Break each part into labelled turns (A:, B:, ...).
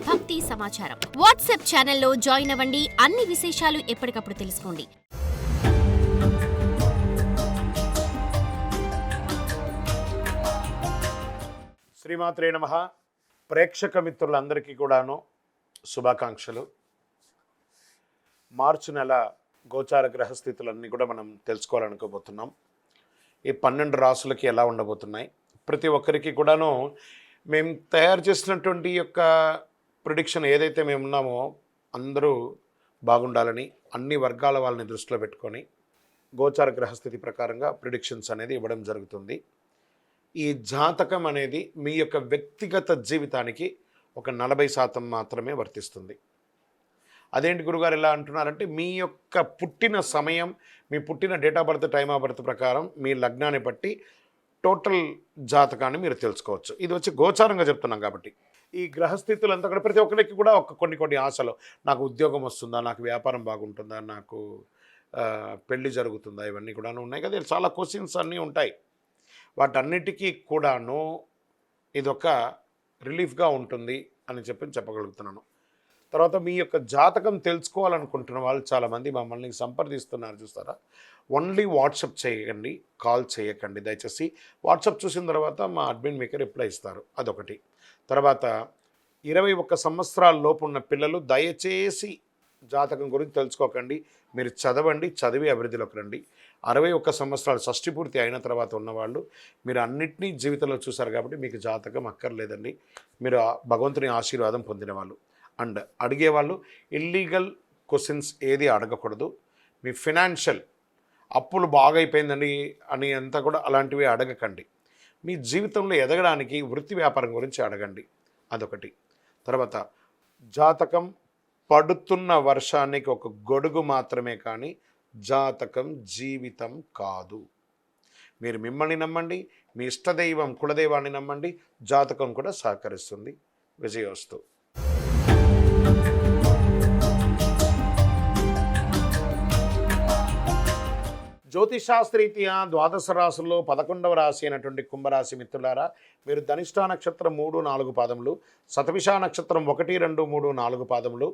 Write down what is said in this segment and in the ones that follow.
A: భక్తి సమాచారం. వాట్సాప్ ఛానల్లో జాయిన్ అవ్వండి. అన్ని విశేషాలు ఎప్పటికప్పుడు తెలుసుకోండి.
B: శ్రీమాత్రే నమః. ప్రేక్షక మిత్రులందరికీ కూడాను శుభాకాంక్షలు. మార్చి నెల గోచార గ్రహస్థితులన్నీ కూడా మనం తెలుసుకోవాలనుకోబోతున్నాం. ఈ 12 రాసులకి ఎలా ఉండబోతున్నాయి, ప్రతి ఒక్కరికి కూడాను మేము తయారు చేసినటువంటి యొక్క ప్రిడిక్షన్ ఏదైతే మేము ఉన్నామో అందరూ బాగుండాలని అన్ని వర్గాల వాళ్ళని దృష్టిలో పెట్టుకొని గోచార గ్రహస్థితి ప్రకారంగా ప్రిడిక్షన్స్ అనేది ఇవ్వడం జరుగుతుంది. ఈ జాతకం అనేది మీ యొక్క వ్యక్తిగత జీవితానికి ఒక 40% మాత్రమే వర్తిస్తుంది. అదేంటి గురుగారు ఎలా అంటున్నారంటే, మీ యొక్క పుట్టిన సమయం, మీ పుట్టిన date of birth, time of birth ప్రకారం మీ లగ్నాన్ని బట్టి టోటల్ జాతకాన్ని మీరు తెలుసుకోవచ్చు. ఇది వచ్చి గోచారంగా చెప్తున్నాం కాబట్టి ఈ గ్రహస్థితులంతా కూడా ప్రతి ఒక్కరికి కూడా కొన్ని ఆశలు, నాకు ఉద్యోగం వస్తుందా, నాకు వ్యాపారం బాగుంటుందా, నాకు పెళ్ళి జరుగుతుందా, ఇవన్నీ కూడా ఉన్నాయి కదా. చాలా క్వశ్చన్స్ అన్నీ ఉంటాయి. వాటన్నిటికీ కూడాను ఇదొక రిలీఫ్గా ఉంటుంది అని చెప్పగలుగుతున్నాను. తర్వాత మీ యొక్క జాతకం తెలుసుకోవాలనుకుంటున్న వాళ్ళు చాలామంది మమ్మల్ని సంప్రదిస్తున్నారు చూస్తారా. ఓన్లీ వాట్సాప్ చేయకండి, కాల్ చేయకండి దయచేసి. వాట్సాప్ చూసిన తర్వాత మా అడ్మిన్ మీకు రిప్లై ఇస్తారు. అదొకటి. తర్వాత 21 సంవత్సరాల లోపు ఉన్న పిల్లలు దయచేసి జాతకం గురించి తెలుసుకోకండి. మీరు చదవండి, చదివి అభివృద్ధిలోకి రండి. 61 సంవత్సరాలు షష్ఠి పూర్తి అయిన తర్వాత ఉన్నవాళ్ళు మీరు అన్నిటినీ జీవితంలో చూశారు కాబట్టి మీకు జాతకం అక్కర్లేదండి. మీరు భగవంతుని ఆశీర్వాదం పొందినవాళ్ళు. అండ్ అడిగేవాళ్ళు ఇల్లీగల్ క్వశ్చన్స్ ఏది అడగకూడదు. మీ ఫినాన్షియల్ అప్పులు బాగా అయిపోయిందండి అని అంతా కూడా అలాంటివి అడగకండి. మీ జీవితంలో ఎదగడానికి వృత్తి వ్యాపారం గురించి అడగండి. అదొకటి. తర్వాత జాతకం పడుతున్న వర్షానికి ఒక గొడుగు మాత్రమే కానీ జాతకం జీవితం కాదు. మీరు మిమ్మల్ని నమ్మండి, మీ ఇష్టదైవం కులదైవాన్ని నమ్మండి, జాతకం కూడా సహకరిస్తుంది. విజయోస్తు. జ్యోతిషాస్త్రీత్యా ద్వాదశ రాశుల్లో 11వ రాశి అయినటువంటి కుంభరాశి మిత్రులారా, మీరు ధనిష్ఠా నక్షత్రం 3, 4 పాదములు, శతభిష నక్షత్రం 1, 2, 3, 4 పాదములు,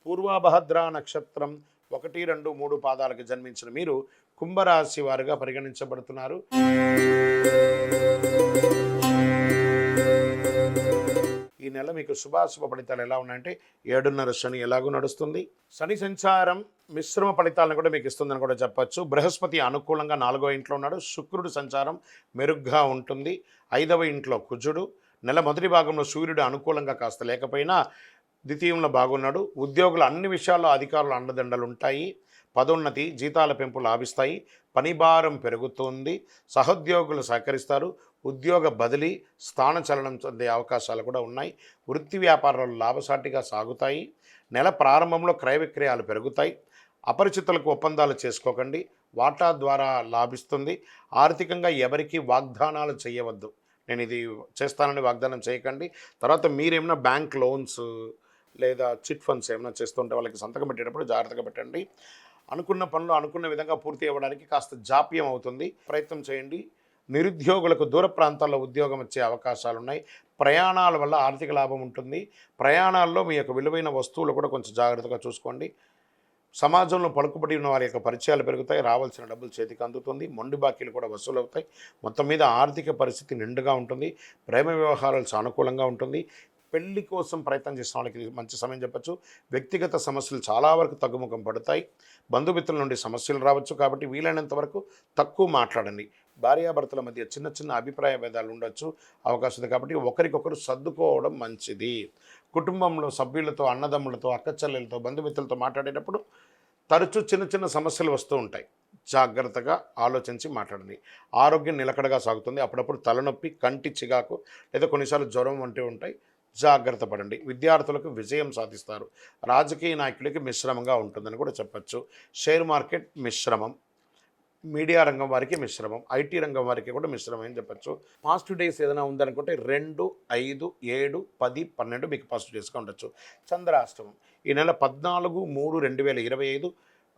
B: పూర్వభద్ర నక్షత్రం 1, 2, 3 పాదాలకు జన్మించిన మీరు కుంభరాశి వారుగా పరిగణించబడుతున్నారు. ఈ నెల మీకు శుభాశుభ ఫలితాలు ఎలా ఉన్నాయంటే, 7.5 శని ఎలాగూ నడుస్తుంది. శని సంచారం మిశ్రమ ఫలితాలను కూడా మీకు ఇస్తుందని కూడా చెప్పచ్చు. బృహస్పతి అనుకూలంగా 4వ ఇంట్లో ఉన్నాడు. శుక్రుడు సంచారం మెరుగ్గా ఉంటుంది. 5వ ఇంట్లో కుజుడు. నెల మొదటి భాగంలో సూర్యుడు అనుకూలంగా కాస్త లేకపోయినా ద్వితీయంలో బాగున్నాడు. ఉద్యోగులు అన్ని విషయాల్లో అధికారుల అండదండలు ఉంటాయి. పదోన్నతి, జీతాల పెంపు లాభిస్తాయి. పనిభారం పెరుగుతుంది. సహోద్యోగులు సహకరిస్తారు. ఉద్యోగ బదిలీ, స్థానచలనం చెందే అవకాశాలు కూడా ఉన్నాయి. వృత్తి వ్యాపారాలు లాభసాటిగా సాగుతాయి. నెల ప్రారంభంలో క్రయ విక్రయాలు పెరుగుతాయి. అపరిచితులకు ఒప్పందాలు చేసుకోకండి, వాటా ద్వారా లాభిస్తుంది. ఆర్థికంగా ఎవరికి వాగ్దానాలు చేయవద్దు. నేను ఇది చేస్తానని వాగ్దానం చేయకండి. తర్వాత మీరేమైనా బ్యాంక్ లోన్స్ లేదా చిట్ ఫండ్స్ ఏమైనా చేస్తుంటే వాళ్ళకి సంతకం పెట్టేటప్పుడు జాగ్రత్తగా పెట్టండి. అనుకున్న పనులు అనుకున్న విధంగా పూర్తి అవ్వడానికి కాస్త జాప్యం అవుతుంది, ప్రయత్నం చేయండి. నిరుద్యోగులకు దూర ప్రాంతాల్లో ఉద్యోగం వచ్చే అవకాశాలు ఉన్నాయి. ప్రయాణాల వల్ల ఆర్థిక లాభం ఉంటుంది. ప్రయాణాల్లో మీ యొక్క విలువైన వస్తువులు కూడా కొంచెం జాగ్రత్తగా చూసుకోండి. సమాజంలో పలుకుబడి ఉన్న వారి యొక్క పరిచయాలు పెరుగుతాయి. రావాల్సిన డబ్బులు చేతికి అందుతుంది. మొండి బాకీలు కూడా వసూలు అవుతాయి. మొత్తం మీద ఆర్థిక పరిస్థితి నిండుగా ఉంటుంది. ప్రేమ వ్యవహారాలు సానుకూలంగా ఉంటుంది. పెళ్లి కోసం ప్రయత్నం చేసిన వాళ్ళకి మంచి సమయం చెప్పచ్చు. వ్యక్తిగత సమస్యలు చాలా వరకు తగ్గుముఖం పడతాయి. బంధుమిత్రుల నుండి సమస్యలు రావచ్చు కాబట్టి వీలైనంత వరకు తక్కువ మాట్లాడండి. భార్యాభర్తల మధ్య చిన్న అభిప్రాయ భేదాలు ఉండొచ్చు, అవకాశం ఉంది కాబట్టి ఒకరికొకరు సర్దుకోవడం మంచిది. కుటుంబంలో సభ్యులతో, అన్నదమ్ములతో, అక్కచెల్లెలతో, బంధుమిత్రులతో మాట్లాడేటప్పుడు తరచూ చిన్న సమస్యలు వస్తూ ఉంటాయి. జాగ్రత్తగా ఆలోచించి మాట్లాడండి. ఆరోగ్యం నిలకడగా సాగుతుంది. అప్పుడప్పుడు తలనొప్పి, కంటి చిగాకు లేదా కొన్నిసార్లు జ్వరం వంటివి ఉంటాయి. జాగ్రత్త పడండి. విద్యార్థులకు విజయం సాధిస్తారు. రాజకీయ నాయకులకి మిశ్రమంగా ఉంటుందని కూడా చెప్పచ్చు. షేర్ మార్కెట్ మిశ్రమం, మీడియా రంగం వారికి మిశ్రమం, ఐటీ రంగం వారికి కూడా మిశ్రమం అని చెప్పచ్చు. పాజిటివ్ డేస్ ఏదైనా ఉందనుకుంటే 2, 5, 7, 10, 12 మీకు పాజిటివ్ డేస్గా ఉండొచ్చు. చంద్రాష్టమం ఈ నెల 14/3/2025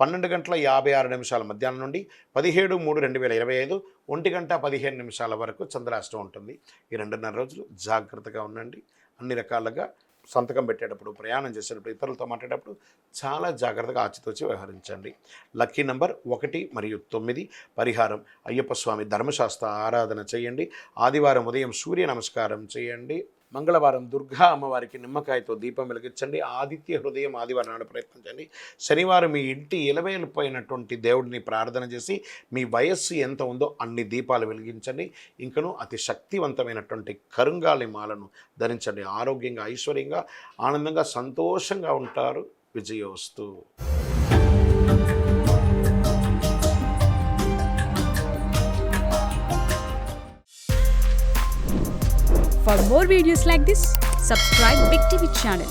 B: 12:56 మధ్యాహ్నం నుండి 17/3/2025 1:15 వరకు చంద్రాష్టమం ఉంటుంది. ఈ 2.5 రోజులు జాగ్రత్తగా ఉండండి. అన్ని రకాలుగా సంతకం పెట్టేటప్పుడు, ప్రయాణం చేసేటప్పుడు, ఇతరులతో మాట్లాడేటప్పుడు చాలా జాగ్రత్తగా ఆచితూచి వ్యవహరించండి. లక్కీ నంబర్ 1 మరియు 9. పరిహారం అయ్యప్ప స్వామి ధర్మశాస్త్ర ఆరాధన చేయండి. ఆదివారం ఉదయం సూర్య నమస్కారం చేయండి. మంగళవారం దుర్గా అమ్మవారికి నిమ్మకాయతో దీపం వెలిగించండి. ఆదిత్య హృదయం ఆదివారం నాడు ప్రయత్నించండి. శనివారం మీ ఇంటి ఇలవేలిపోయినటువంటి దేవుడిని ప్రార్థన చేసి మీ వయస్సు ఎంత ఉందో అన్ని దీపాలు వెలిగించండి. ఇంకను అతి శక్తివంతమైనటువంటి కరుంగాలి మాలను ధరించండి. ఆరోగ్యంగా, ఐశ్వర్యంగా, ఆనందంగా, సంతోషంగా ఉంటారు. విజయోస్తు.
C: For more videos like this, subscribe Big TV channel.